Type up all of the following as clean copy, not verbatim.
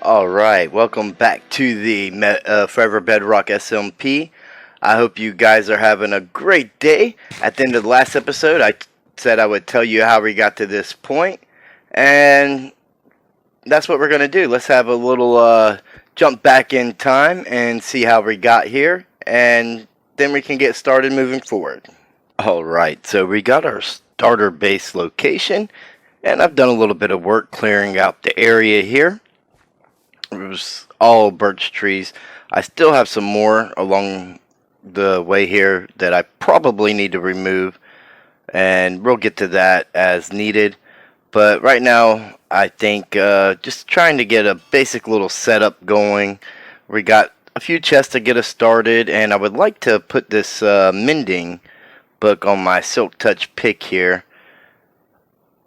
Alright, welcome back to the Forever Bedrock SMP. I hope you guys are having a great day. At the end of the last episode, I said I would tell you how we got to this point, and that's what we're going to do. Let's have a little jump back in time and see how we got here, and then we can get started moving forward. Alright, so we got our starter base location, and I've done a little bit of work clearing out the area here. It was all birch trees. I still have some more along the way here that I probably need to remove, and we'll get to that as needed. But right now I think just trying to get a basic little setup going. We got a few chests to get us started, and I would like to put this mending book on my Silk Touch pick here,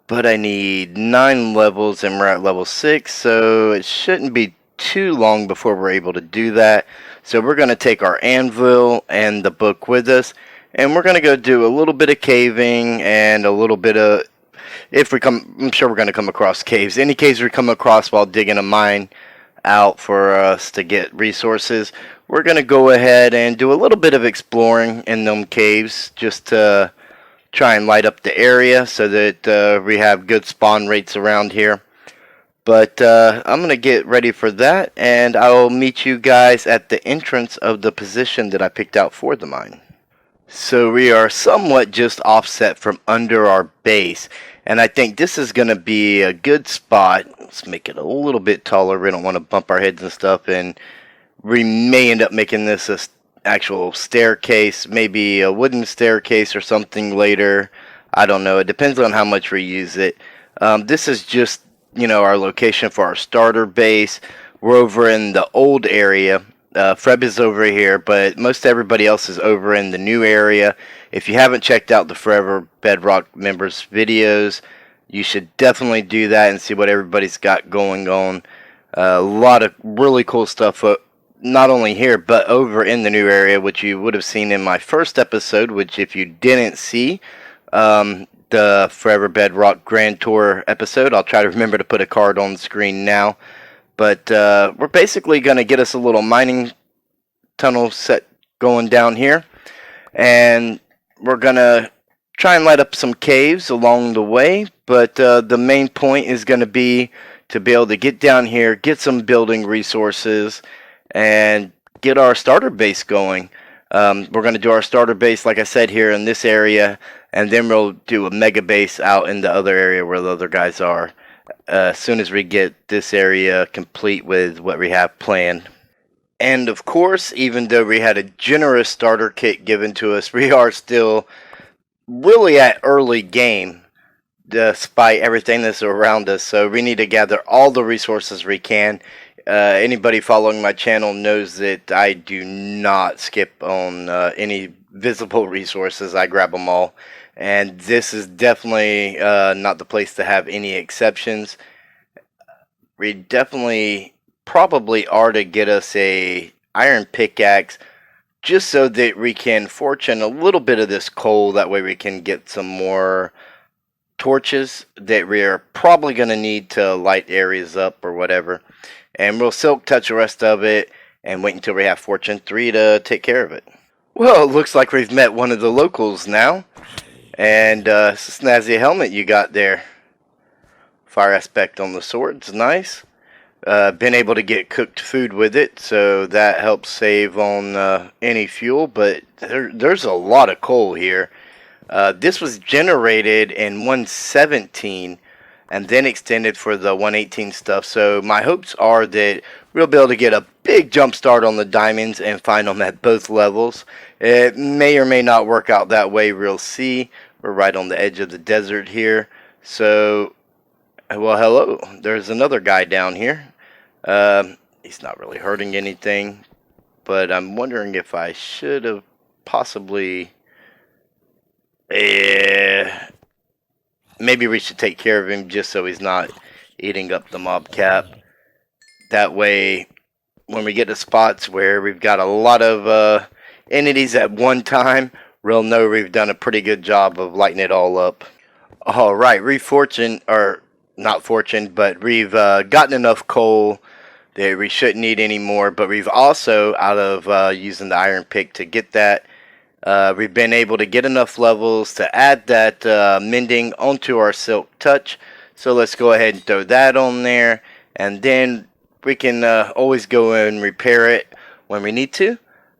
but I need 9 levels and we're at level 6, so it shouldn't be too long before we're able to do that. So we're going to take our anvil and the book with us, and we're going to go do a little bit of caving and a little bit of, I'm sure we're going to come across caves. Any caves we come across while digging a mine out for us to get resources, we're going to go ahead and do a little bit of exploring in them caves just to try and light up the area so that we have good spawn rates around here. But I'm going to get ready for that, and I'll meet you guys at the entrance of the position that I picked out for the mine. So we are somewhat just offset from under our base, and I think this is going to be a good spot. Let's make it a little bit taller. We don't want to bump our heads and stuff, and we may end up making this a actual staircase, maybe a wooden staircase or something later. I don't know. It depends on how much we use it. This is just, our location for our starter base. We're over in the old area. Freb is over here, but most everybody else is over in the new area. If you haven't checked out the Forever Bedrock Members videos, you should definitely do that and see what everybody's got going on. A lot of really cool stuff, not only here, but over in the new area, which you would have seen in my first episode, which if you didn't see, the Forever Bedrock Grand Tour episode, I'll try to remember to put a card on the screen now. But we're basically going to get us a little mining tunnel set going down here, and we're going to try and light up some caves along the way. But the main point is going to be able to get down here, get some building resources, and get our starter base going. We're going to do our starter base, like I said, here in this area, and then we'll do a mega base out in the other area where the other guys are, as soon as we get this area complete with what we have planned. And of course, even though we had a generous starter kit given to us, we are still really at early game despite everything that's around us, so we need to gather all the resources we can. Anybody following my channel knows that I do not skip on any visible resources. I grab them all, and this is definitely not the place to have any exceptions. We definitely probably are to get us a iron pickaxe, just so that we can fortune a little bit of this coal. That way we can get some more torches that we are probably going to need to light areas up or whatever. And we'll silk touch the rest of it and wait until we have Fortune 3 to take care of it. Well, it looks like we've met one of the locals now. And snazzy helmet you got there. Fire aspect on the sword's nice. Been able to get cooked food with it, so that helps save on any fuel. But there's a lot of coal here. This was generated in 117 and then extended for the 118 stuff, so my hopes are that we'll be able to get a big jump start on the diamonds and find them at both levels. It may or may not work out that way. We'll see. We're right on the edge of the desert here, so well, hello, there's another guy down here. He's not really hurting anything, but I'm wondering if I should have possibly maybe we should take care of him just so he's not eating up the mob cap. That way, when we get to spots where we've got a lot of entities at one time, we'll know we've done a pretty good job of lighting it all up. Alright, not fortune, but we've gotten enough coal that we shouldn't need anymore. But we've also, out of using the iron pick to get that, we've been able to get enough levels to add that mending onto our silk touch. So let's go ahead and throw that on there, and then we can always go and repair it when we need to.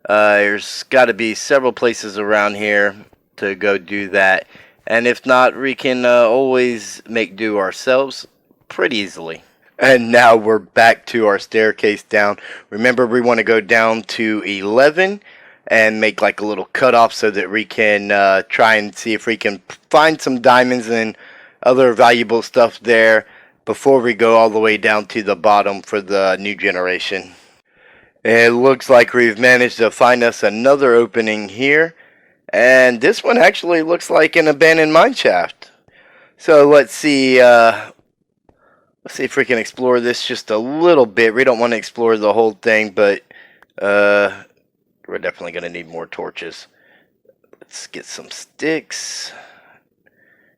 There's got to be several places around here to go do that, and if not, we can always make do ourselves pretty easily. And now we're back to our staircase down. Remember, we want to go down to 11 and make like a little cutoff so that we can try and see if we can find some diamonds and other valuable stuff there before we go all the way down to the bottom for the new generation. It looks like we've managed to find us another opening here, and this one actually looks like an abandoned mine shaft. So let's see if we can explore this just a little bit. We don't want to explore the whole thing, but we're definitely going to need more torches. Let's get some sticks,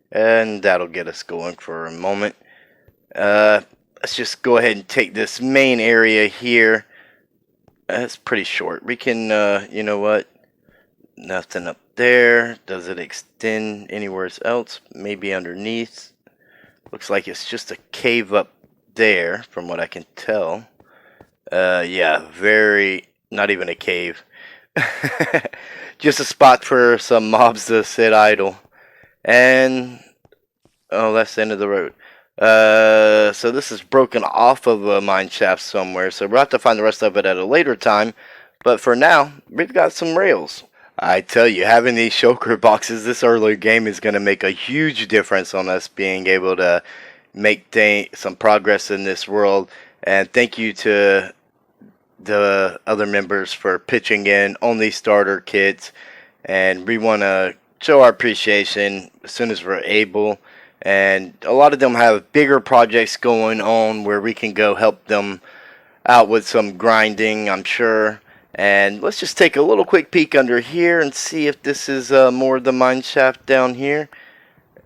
and that'll get us going for a moment. Let's just go ahead and take this main area here. That's pretty short. We can, you know what? Nothing up there. Does it extend anywhere else? Maybe underneath. Looks like it's just a cave up there, from what I can tell. Yeah, not even a cave. Just a spot for some mobs to sit idle. And, oh, that's the end of the road. So this is broken off of a mine shaft somewhere, so we'll have to find the rest of it at a later time. But for now, we've got some rails. I tell you, having these shulker boxes this early game is going to make a huge difference on us being able to make some progress in this world. And thank you to the other members for pitching in on these starter kits. And we want to show our appreciation as soon as we're able. And a lot of them have bigger projects going on where we can go help them out with some grinding, I'm sure. And let's just take a little quick peek under here and see if this is more of the mine shaft down here.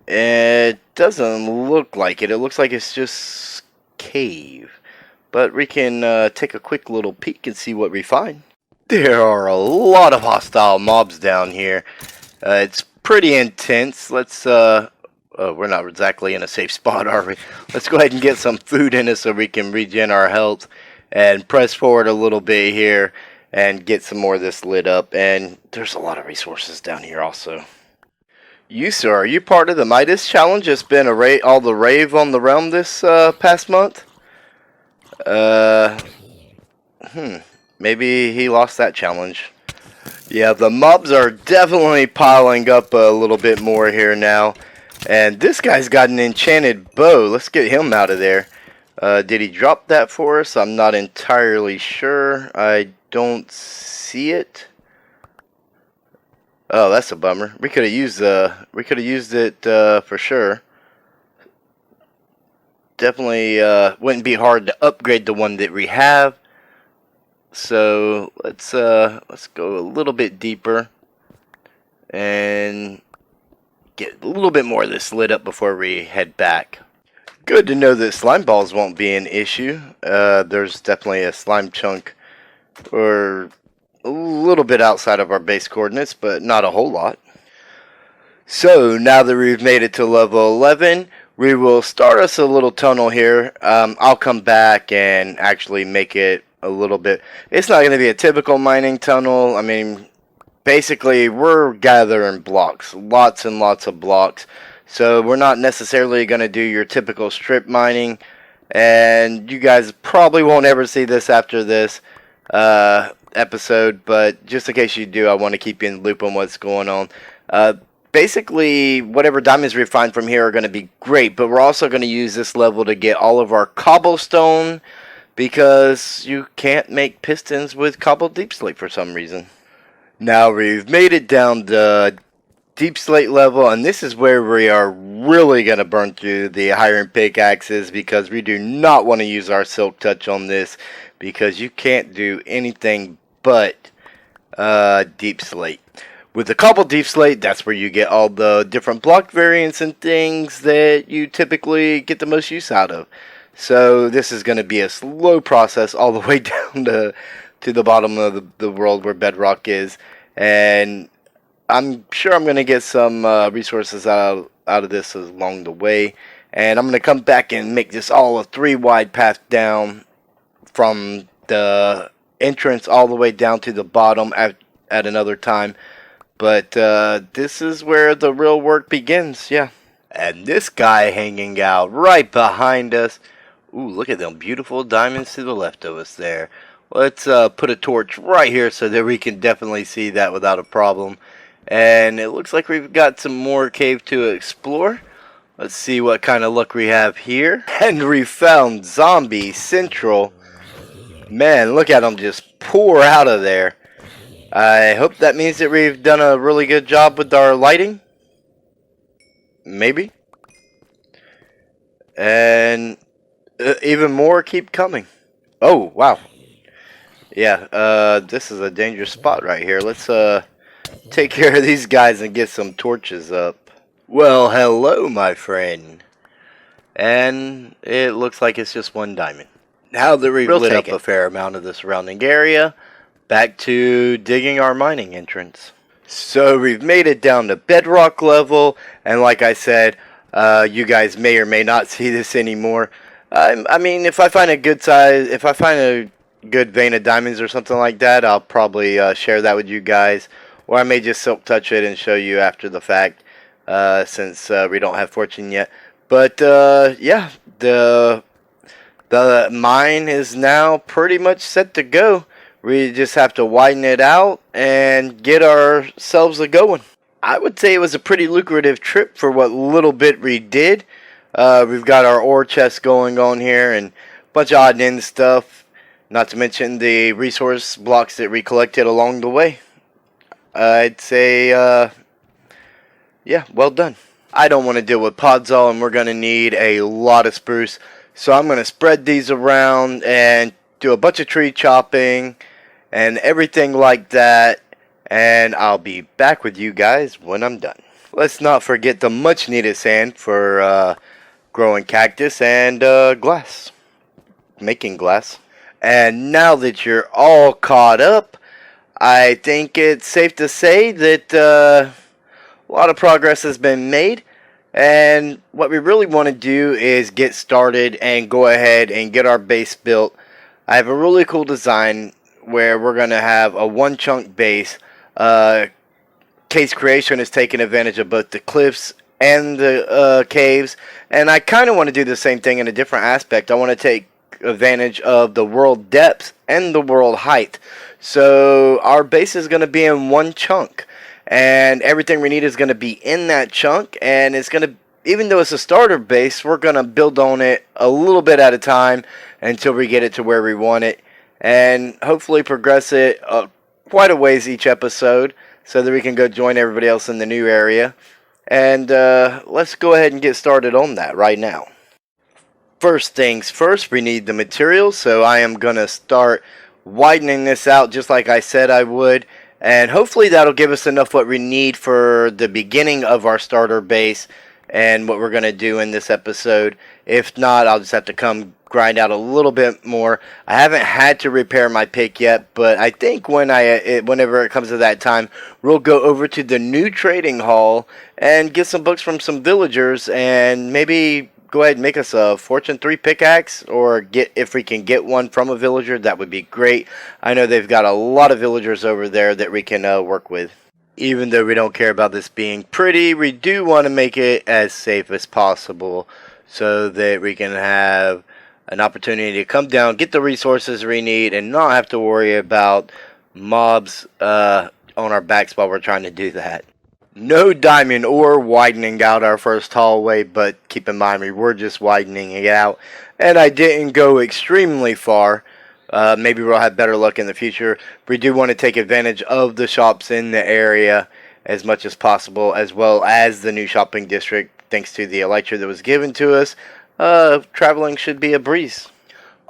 It doesn't look like it. It looks like it's just cave. But we can take a quick little peek and see what we find. There are a lot of hostile mobs down here. It's pretty intense. Let's we're not exactly in a safe spot, are we? Let's go ahead and get some food in us so we can regen our health and press forward a little bit here and get some more of this lit up. And there's a lot of resources down here also. You, sir, are you part of the Midas challenge? It's been all the rave on the realm this past month. Maybe he lost that challenge. Yeah, the mobs are definitely piling up a little bit more here now. And this guy's got an enchanted bow. Let's get him out of there. Did he drop that for us? I'm not entirely sure. I don't see it. Oh, that's a bummer. We could have used it for sure. Definitely wouldn't be hard to upgrade the one that we have. So let's go a little bit deeper and get a little bit more of this lit up before we head back. Good to know that slime balls won't be an issue. There's definitely a slime chunk or a little bit outside of our base coordinates, but not a whole lot. So now that we've made it to level 11, we will start us a little tunnel here. I'll come back and actually make it a little bit. It's not going to be a typical mining tunnel. I mean, basically we're gathering blocks, lots and lots of blocks. So we're not necessarily going to do your typical strip mining, and you guys probably won't ever see this after this episode, but just in case you do, I want to keep you in the loop on what's going on. Basically, whatever diamonds we find from here are going to be great, but we're also going to use this level to get all of our cobblestone, because you can't make pistons with cobbled deep slate for some reason. Now we've made it down the deep slate level, and this is where we are really going to burn through the iron pickaxes, because we do not want to use our silk touch on this, because you can't do anything but deep slate. With the cobbled deep slate, that's where you get all the different block variants and things that you typically get the most use out of. So this is going to be a slow process all the way down to the bottom of the world where Bedrock is. And I'm sure I'm going to get some resources out of this along the way. And I'm going to come back and make this all a 3-wide path down from the entrance all the way down to the bottom at another time. But this is where the real work begins, yeah. And this guy hanging out right behind us. Ooh, look at them beautiful diamonds to the left of us there. Let's put a torch right here so that we can definitely see that without a problem. And it looks like we've got some more cave to explore. Let's see what kind of luck we have here. And we found Zombie Central. Man, look at them just pour out of there. I hope that means that we've done a really good job with our lighting. Maybe. And even more keep coming. Oh, wow. Yeah, this is a dangerous spot right here. Let's take care of these guys and get some torches up. Well, hello, my friend. And it looks like it's just one diamond. Now that we've lit up a fair amount of the surrounding area, back to digging our mining entrance. So we've made it down to bedrock level, and like I said, you guys may or may not see this anymore. I mean, if I find a good size, if I find a good vein of diamonds or something like that, I'll probably share that with you guys, or I may just silk touch it and show you after the fact, since we don't have fortune yet. But yeah, the mine is now pretty much set to go. We just have to widen it out and get ourselves a going. I would say it was a pretty lucrative trip for what little bit we did. We've got our ore chest going on here and a bunch of odd and end stuff. Not to mention the resource blocks that we collected along the way. I'd say, yeah, well done. I don't want to deal with podzol, and we're going to need a lot of spruce. So I'm going to spread these around and do a bunch of tree chopping and everything like that. And I'll be back with you guys when I'm done. Let's not forget the much needed sand for growing cactus and glass. Making glass. And now that you're all caught up, I think it's safe to say that a lot of progress has been made. And what we really want to do is get started and go ahead and get our base built. I have a really cool design where we're going to have a one chunk base. Case Creation is taking advantage of both the cliffs and the caves, and I kind of want to do the same thing in a different aspect. I want to take advantage of the world depth and the world height. So our base is going to be in one chunk, and everything we need is going to be in that chunk, and it's going to, even though it's a starter base, we're going to build on it a little bit at a time until we get it to where we want it, and hopefully progress it quite a ways each episode so that we can go join everybody else in the new area. And let's go ahead and get started on that right now. First things first, we need the materials, so I am going to start widening this out just like I said I would, and hopefully that'll give us enough what we need for the beginning of our starter base and what we're going to do in this episode. If not, I'll just have to come grind out a little bit more. I haven't had to repair my pick yet, but I think whenever it comes to that time, we'll go over to the new trading hall and get some books from some villagers and maybe go ahead and make us a Fortune 3 pickaxe, or if we can get one from a villager, that would be great. I know they've got a lot of villagers over there that we can work with. Even though we don't care about this being pretty, we do want to make it as safe as possible so that we can have an opportunity to come down, get the resources we need, and not have to worry about mobs on our backs while we're trying to do that. No diamond ore widening out our first hallway, but keep in mind we were just widening it out, and I didn't go extremely far. Maybe we'll have better luck in the future. We do want to take advantage of the shops in the area as much as possible, as well as the new shopping district. Thanks to the elytra that was given to us, traveling should be a breeze.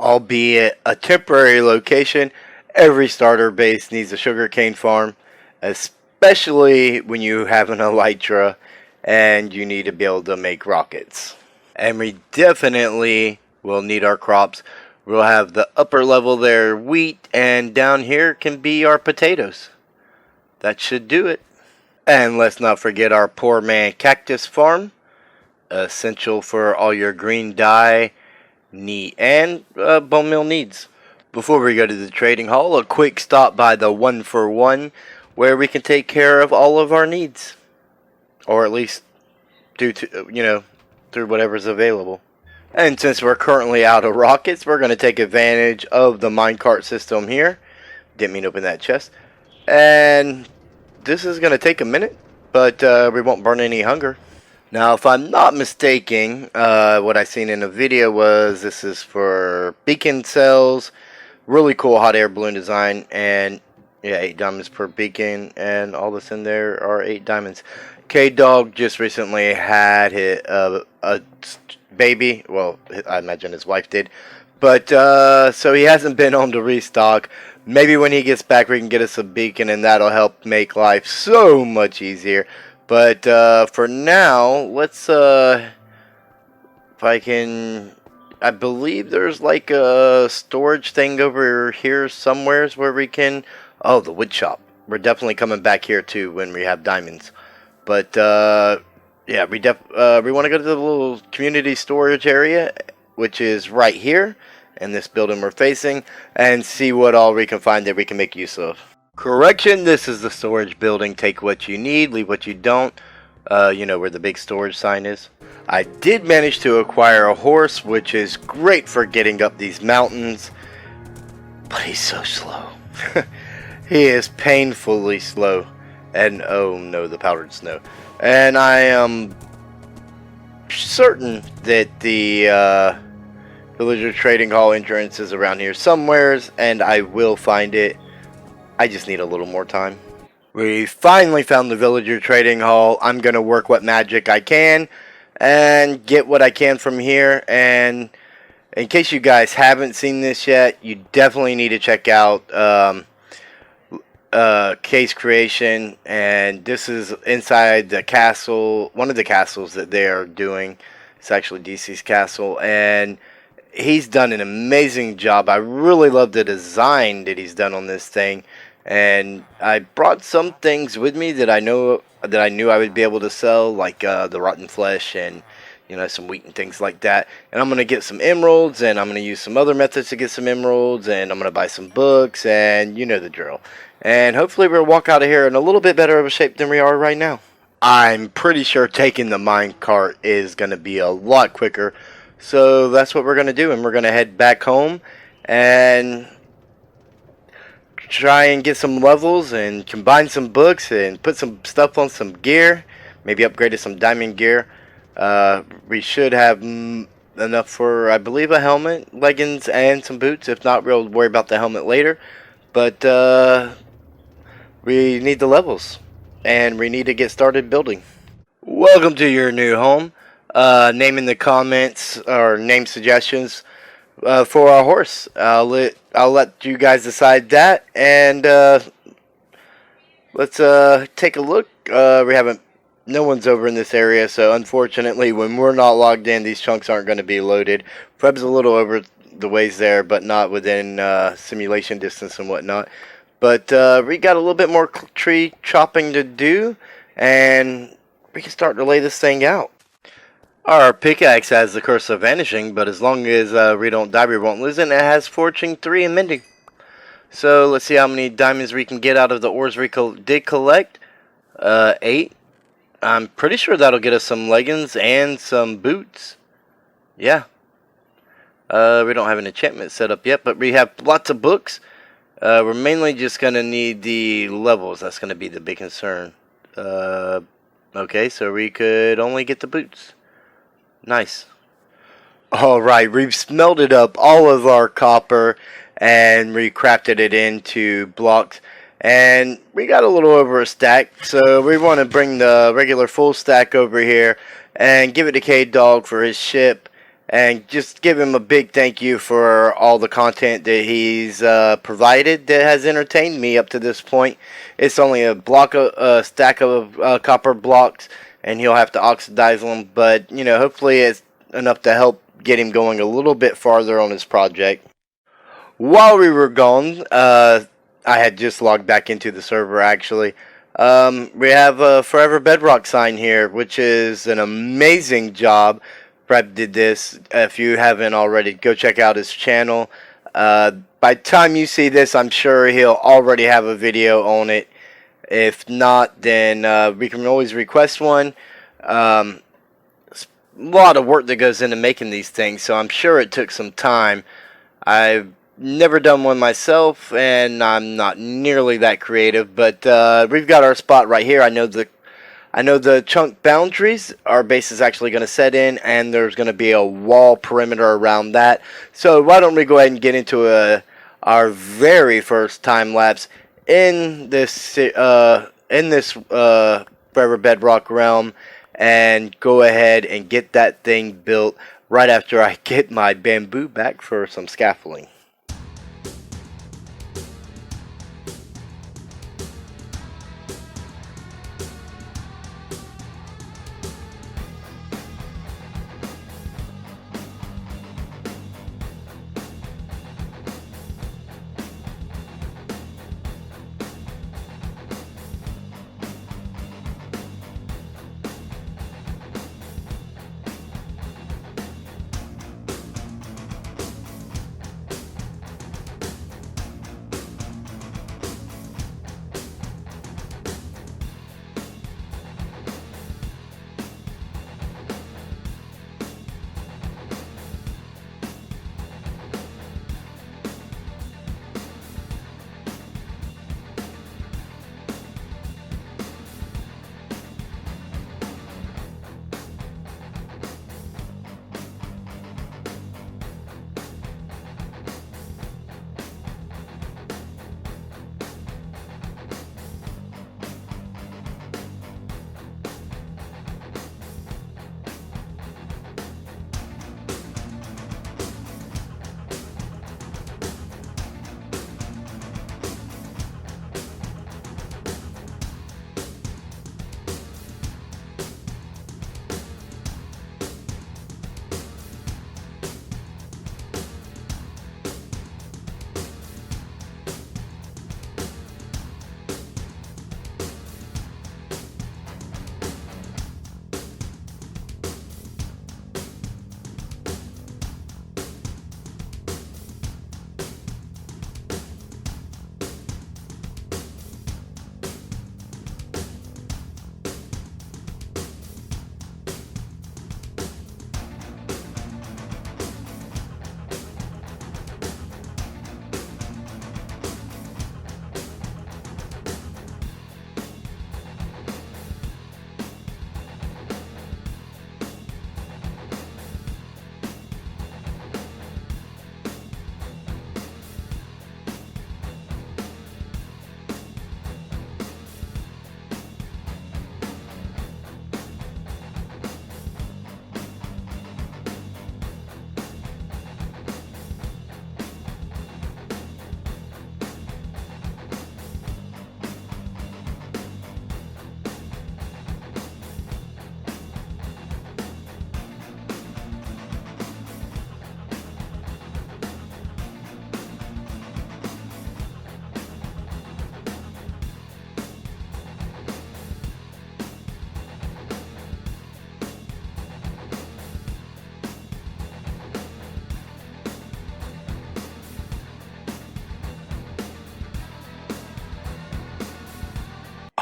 Albeit a temporary location, every starter base needs a sugarcane farm, especially when you have an elytra and you need to be able to make rockets. And we definitely we'll need our crops. We'll have the upper level there, wheat, and down here can be our potatoes. That should do it. And let's not forget our poor man cactus farm, essential for all your green dye and bone meal needs. Before we go to the trading hall, a quick stop by the 1-for-1, where we can take care of all of our needs, or at least through whatever's available. And since we're currently out of rockets, we're going to take advantage of the minecart system here. Didn't mean to open that chest. And this is going to take a minute, but we won't burn any hunger. Now, if I'm not mistaken, what I seen in the video was this is for beacon cells. Really cool hot air balloon design, and yeah, 8 diamonds per beacon, and all this in there are 8 diamonds. K-Dog just recently had a baby. Well, I imagine his wife did. But, so he hasn't been on to restock. Maybe when he gets back we can get us a beacon, and that'll help make life so much easier. But, for now, let's, if I can... I believe there's like a storage thing over here somewheres where we can... Oh, the wood shop. We're definitely coming back here too when we have diamonds. But, yeah, we want to go to the little community storage area, which is right here in this building we're facing, and see what all we can find that we can make use of. Correction, this is the storage building. Take what you need, leave what you don't. You know where the big storage sign is. I did manage to acquire a horse, which is great for getting up these mountains, but he's so slow. He is painfully slow. And oh no, the powdered snow. And I am certain that the villager trading hall entrance is around here somewheres, and I will find it. I just need a little more time. We finally found the villager trading hall. I'm going to work what magic I can and get what I can from here. And in case you guys haven't seen this yet, you definitely need to check out Case Creation. And this is inside the castle, one of the castles that they are doing. It's actually DC's castle, and he's done an amazing job. I really love the design that he's done on this thing. And I brought some things with me that I knew I would be able to sell, like the rotten flesh and some wheat and things like that. And I'm gonna get some emeralds, and I'm gonna use some other methods to get some emeralds, and I'm gonna buy some books, and you know the drill. And hopefully we'll walk out of here in a little bit better of a shape than we are right now. I'm pretty sure taking the minecart is gonna be a lot quicker, so that's what we're gonna do, and we're gonna head back home and try and get some levels and combine some books and put some stuff on some gear, maybe upgrade to some diamond gear. We should have enough for, I believe, a helmet, leggings, and some boots. If not, we'll worry about the helmet later. But we need the levels, and we need to get started building. Welcome to your new home. Name in the comments or name suggestions for our horse. I'll let you guys decide that, and let's take a look. No one's over in this area, so unfortunately when we're not logged in, these chunks aren't going to be loaded. Freb's a little over the ways there, but not within simulation distance and whatnot. But we got a little bit more tree chopping to do, and we can start to lay this thing out. Our pickaxe has the curse of vanishing, but as long as we don't die, we won't lose it. And it has fortune 3 and mending. So let's see how many diamonds we can get out of the ores we did collect. 8. I'm pretty sure that'll get us some leggings and some boots. Yeah. We don't have an enchantment set up yet, but we have lots of books. We're mainly just going to need the levels. That's going to be the big concern. Okay, so we could only get the boots. Nice. Alright, we've smelted up all of our copper and recrafted it into blocks. And we got a little over a stack, so we want to bring the regular full stack over here and give it to K-Dog for his ship. And just give him a big thank you for all the content that he's provided that has entertained me up to this point. It's only a stack of copper blocks, and he'll have to oxidize them, but hopefully it's enough to help get him going a little bit farther on his project. While we were gone, I had just logged back into the server actually. We have a Forever Bedrock sign here, which is an amazing job. Prep did this. If you haven't already, go check out his channel. By the time you see this, I'm sure he'll already have a video on it. If not, then we can always request one. A lot of work that goes into making these things, so I'm sure it took some time. I've never done one myself, and I'm not nearly that creative, but we've got our spot right here. I know the chunk boundaries our base is actually going to set in, and there's going to be a wall perimeter around that. So why don't we go ahead and get into our very first time lapse in this Forever Bedrock realm, and go ahead and get that thing built right after I get my bamboo back for some scaffolding.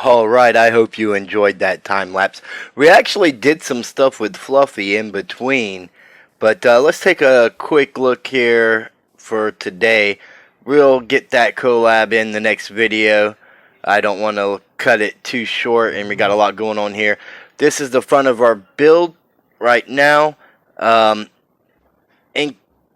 Alright, I hope you enjoyed that time lapse. We actually did some stuff with Fluffy in between, but let's take a quick look here for today. We'll get that collab in the next video. I don't want to cut it too short, and we got a lot going on here. This is the front of our build right now. And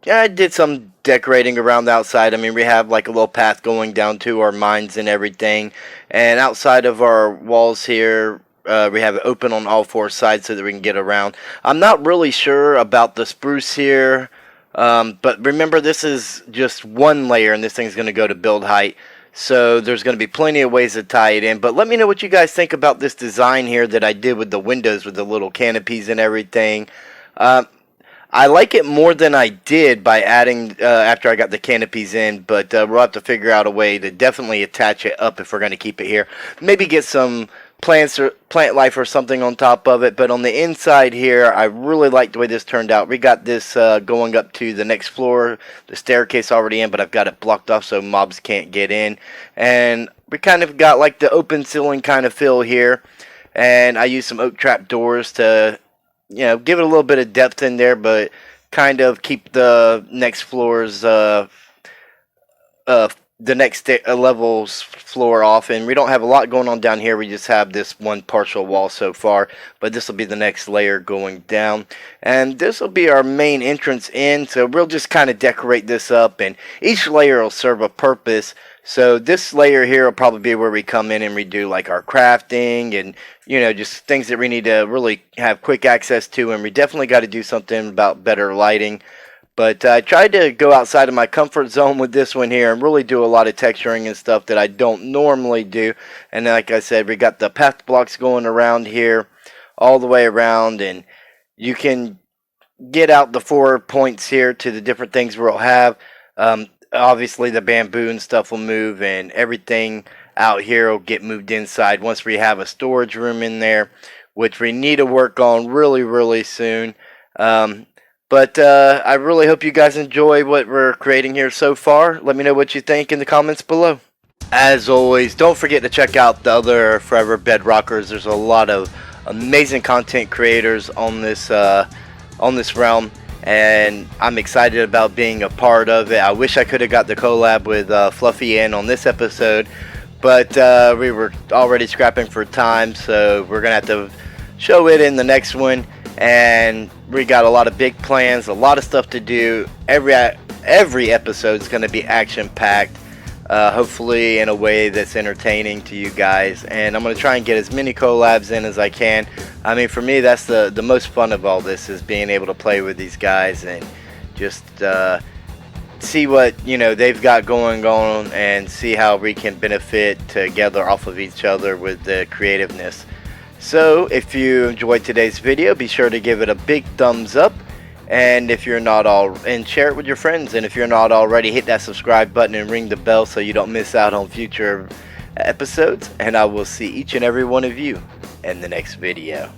I did some decorating around the outside. I mean, we have like a little path going down to our mines and everything. And outside of our walls here, we have it open on all four sides so that we can get around. I'm not really sure about the spruce here. But remember, this is just one layer, and this thing's going to go to build height. So there's going to be plenty of ways to tie it in. But let me know what you guys think about this design here that I did with the windows with the little canopies and everything. I like it more than I did by adding after I got the canopies in, but we'll have to figure out a way to definitely attach it up if we're going to keep it here. Maybe get some plants or plant life or something on top of it, but on the inside here, I really like the way this turned out. We got this going up to the next floor, the staircase already in, but I've got it blocked off so mobs can't get in, and we kind of got like the open ceiling kind of feel here, and I used some oak trap doors to, you know, give it a little bit of depth in there, but kind of keep the next floor's the next level's floor off. And we don't have a lot going on down here. We just have this one partial wall so far, but this will be the next layer going down, and this will be our main entrance in. So we'll just kind of decorate this up, and each layer will serve a purpose. So this layer here will probably be where we come in and we do like our crafting and, you know, just things that we need to really have quick access to, and we definitely got to do something about better lighting. But I tried to go outside of my comfort zone with this one here and really do a lot of texturing and stuff that I don't normally do. And like I said, we got the path blocks going around here all the way around, and you can get out the 4 points here to the different things we'll have. Obviously the bamboo and stuff will move, and everything out here will get moved inside once we have a storage room in there, which we need to work on really soon. But I really hope you guys enjoy what we're creating here so far. Let me know what you think in the comments below. As always, don't forget to check out the other Forever Bedrockers. There's a lot of amazing content creators on this realm, and I'm excited about being a part of it. I wish I could have got the collab with Fluffy in on this episode, but we were already scrapping for time, so we're gonna have to show it in the next one. And we got a lot of big plans, a lot of stuff to do. Every episode is going to be action packed, hopefully in a way that's entertaining to you guys. And I'm going to try and get as many collabs in as I can. I mean, for me, that's the most fun of all this, is being able to play with these guys and just see what, you know, they've got going on, and see how we can benefit together off of each other with the creativeness. So if you enjoyed today's video, be sure to give it a big thumbs up, and if you're not and share it with your friends. And if you're not already, hit that subscribe button and ring the bell so you don't miss out on future episodes. And I will see each and every one of you in the next video.